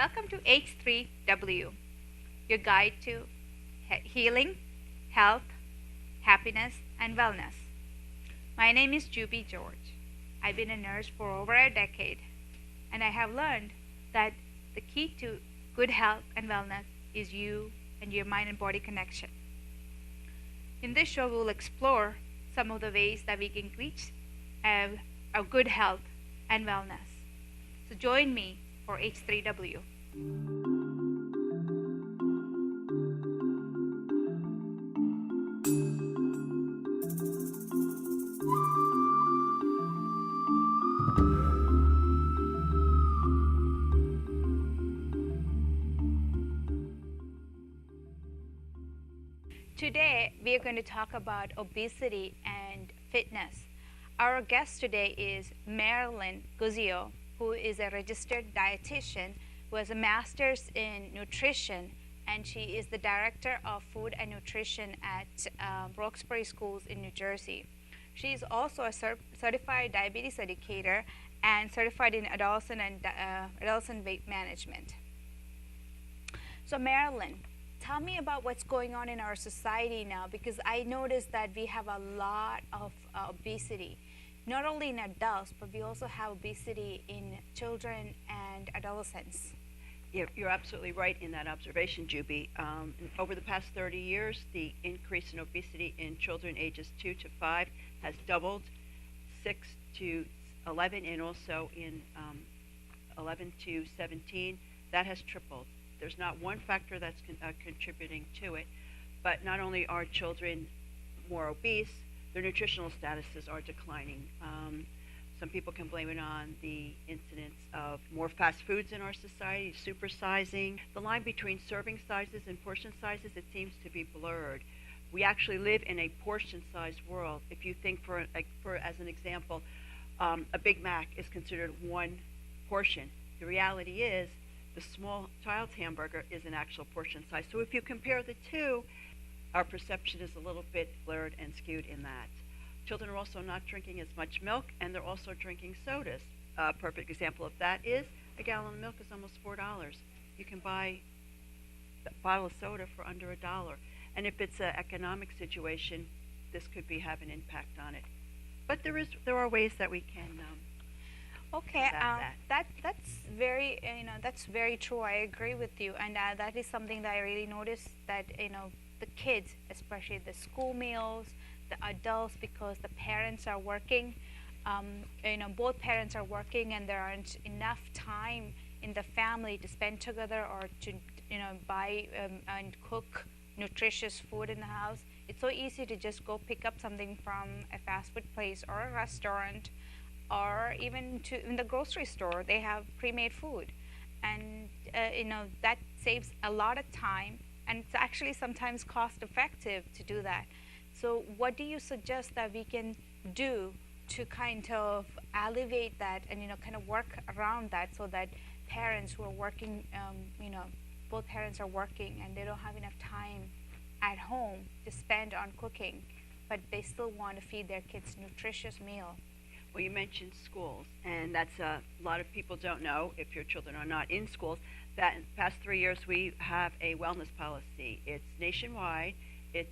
Welcome to H3W, your guide to healing, health, happiness, and wellness. My name is Juby George. I've been a nurse for over a decade, and I have learned that the key to good health and wellness is you and your mind and body connection. In this show, we'll explore some of the ways that we can reach our good health and wellness. So join me for H3W. Today, we are going to talk about obesity and fitness. Our guest today is Marilyn Guzio, who is a registered dietitian who has a master's in nutrition, and she is the director of food and nutrition at Roxbury Schools in New Jersey. She is also a certified diabetes educator and certified in adolescent and adolescent weight management. So Marilyn, tell me about what's going on in our society now, because I noticed that we have a lot of obesity, not only in adults, but we also have obesity in children and adolescents. You're absolutely right in that observation, Juby. Over the past 30 years, the increase in obesity in children ages 2 to 5 has doubled, 6 to 11, and also in 11 to 17, that has tripled. There's not one factor that's contributing to it, but not only are children more obese, their nutritional statuses are declining. Some people can blame it on the incidence of more fast foods in our society, supersizing. The line between serving sizes and portion sizes, it seems to be blurred. We actually live in a portion-sized world. If you think, for as an example, a Big Mac is considered one portion. The reality is the small child's hamburger is an actual portion size. So if you compare the two, our perception is a little bit blurred and skewed in that. Children are also not drinking as much milk, and they're also drinking sodas. A perfect example of that is a gallon of milk is almost $4. You can buy a bottle of soda for under $1. And if it's an economic situation, this could have an impact on it. But there are ways that we can Okay, that's very true. I agree with you, and that is something that I really noticed, that the kids, especially the school meals, the adults, because the parents are working. Both parents are working, and there aren't enough time in the family to spend together or to buy and cook nutritious food in the house. It's so easy to just go pick up something from a fast food place or a restaurant, or even in the grocery store. They have pre-made food, and that saves a lot of time, and it's actually sometimes cost effective to do that. So what do you suggest that we can do to kind of alleviate that and kind of work around that, so that parents who are working, both parents are working and they don't have enough time at home to spend on cooking, but they still want to feed their kids nutritious meal? Well, you mentioned schools, and that's a lot of people don't know, if your children are not in schools, that in the past 3 years we have a wellness policy. It's nationwide. It's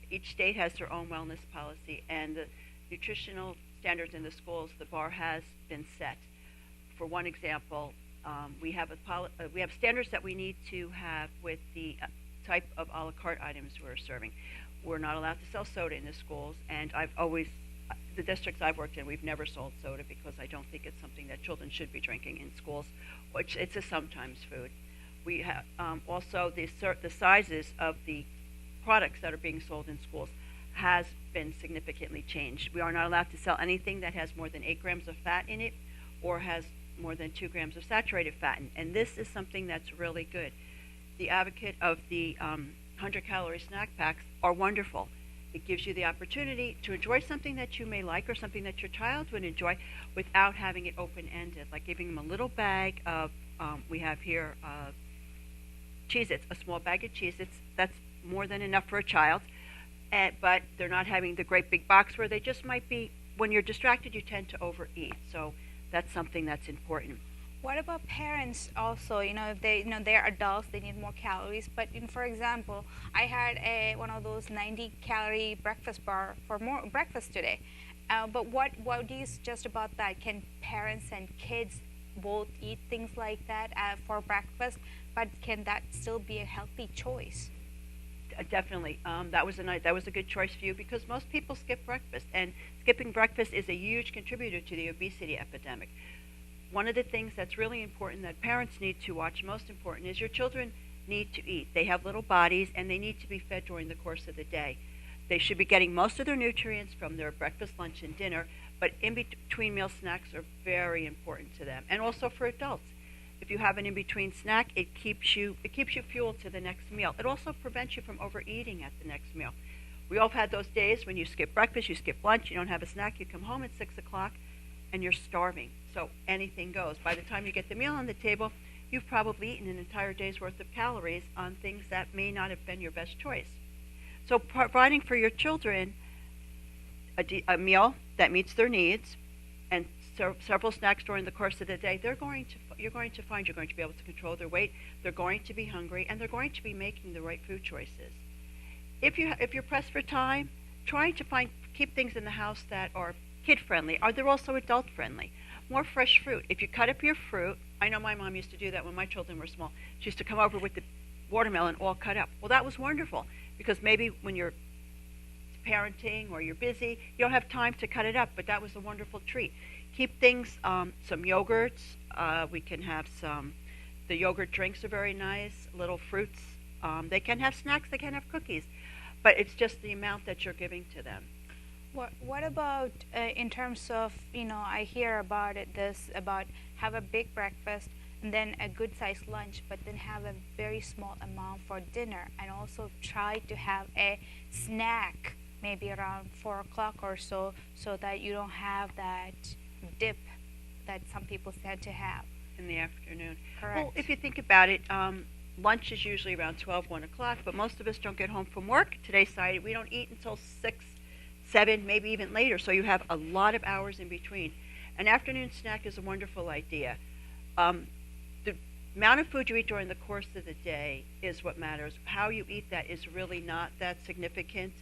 each state has their own wellness policy, and the nutritional standards in the schools, the bar has been set. For one example, we have standards that we need to have with the type of a la carte items we're serving. We're not allowed to sell soda in the schools, and the districts I've worked in, we've never sold soda, because I don't think it's something that children should be drinking in schools, which it's a sometimes food. We have also the sizes of the products that are being sold in schools has been significantly changed. We are not allowed to sell anything that has more than 8 grams of fat in it or has more than 2 grams of saturated fat in it. And this is something that's really good. The advocate of the 100-calorie snack packs are wonderful. It gives you the opportunity to enjoy something that you may like or something that your child would enjoy without having it open-ended, like giving them a little bag of, we have here Cheez-Its, a small bag of Cheez-Its. That's more than enough for a child, but they're not having the great big box where they just might be, when you're distracted, you tend to overeat. So that's something that's important. What about parents also? If they, they're adults, they need more calories. But for example, I had one of those 90-calorie breakfast bar for more breakfast today. But what do you suggest about that? Can parents and kids both eat things like that for breakfast? But can that still be a healthy choice? Definitely, that was a good choice for you because most people skip breakfast, and skipping breakfast is a huge contributor to the obesity epidemic. One of the things that's really important that parents need to watch, most important, is your children need to eat. They have little bodies and they need to be fed during the course of the day. They should be getting most of their nutrients from their breakfast, lunch, and dinner, but in between meal snacks are very important to them. And also for adults. If you have an in-between snack, it keeps you fueled to the next meal. It also prevents you from overeating at the next meal. We all have had those days when you skip breakfast, you skip lunch, you don't have a snack, you come home at 6 o'clock, and you're starving. So anything goes. By the time you get the meal on the table, you've probably eaten an entire day's worth of calories on things that may not have been your best choice. So providing for your children a meal that meets their needs and several snacks during the course of the day, you're going to find you're going to be able to control their weight, they're going to be hungry, and they're going to be making the right food choices. If you're pressed for time, trying to keep things in the house that are kid-friendly. Are they also adult-friendly? More fresh fruit. If you cut up your fruit, I know my mom used to do that when my children were small. She used to come over with the watermelon all cut up. Well, that was wonderful because maybe when you're parenting or you're busy, you don't have time to cut it up, but that was a wonderful treat. Keep things, some yogurts. We can have the yogurt drinks are very nice, little fruits. They can have snacks, they can have cookies, but it's just the amount that you're giving to them. What about in terms of, I hear about about have a big breakfast and then a good sized lunch, but then have a very small amount for dinner, and also try to have a snack maybe around 4 o'clock or so that you don't have that dip that some people tend to have in the afternoon. Correct. Well, if you think about it, lunch is usually around 12, 1 o'clock, but most of us don't get home from work. Today's society, we don't eat until 6, 7, maybe even later, so you have a lot of hours in between. An afternoon snack is a wonderful idea. The amount of food you eat during the course of the day is what matters. How you eat that is really not that significant.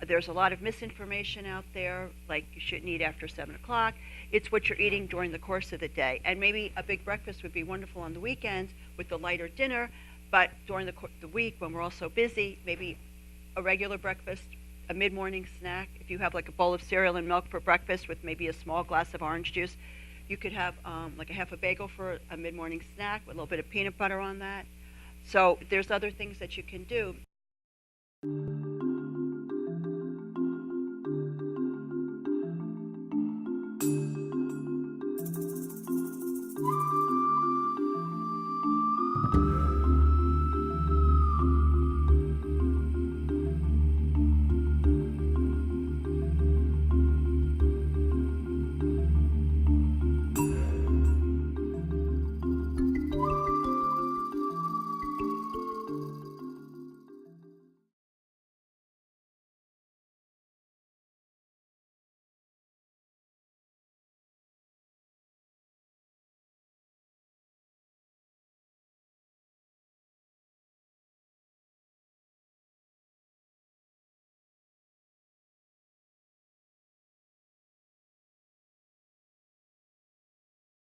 There's a lot of misinformation out there, like you shouldn't eat after 7 o'clock. It's what you're eating during the course of the day. And maybe a big breakfast would be wonderful on the weekends with the lighter dinner, but during the week when we're all so busy, maybe a regular breakfast, a mid-morning snack. If you have like a bowl of cereal and milk for breakfast with maybe a small glass of orange juice, you could have like a half a bagel for a mid-morning snack with a little bit of peanut butter on that. So there's other things that you can do.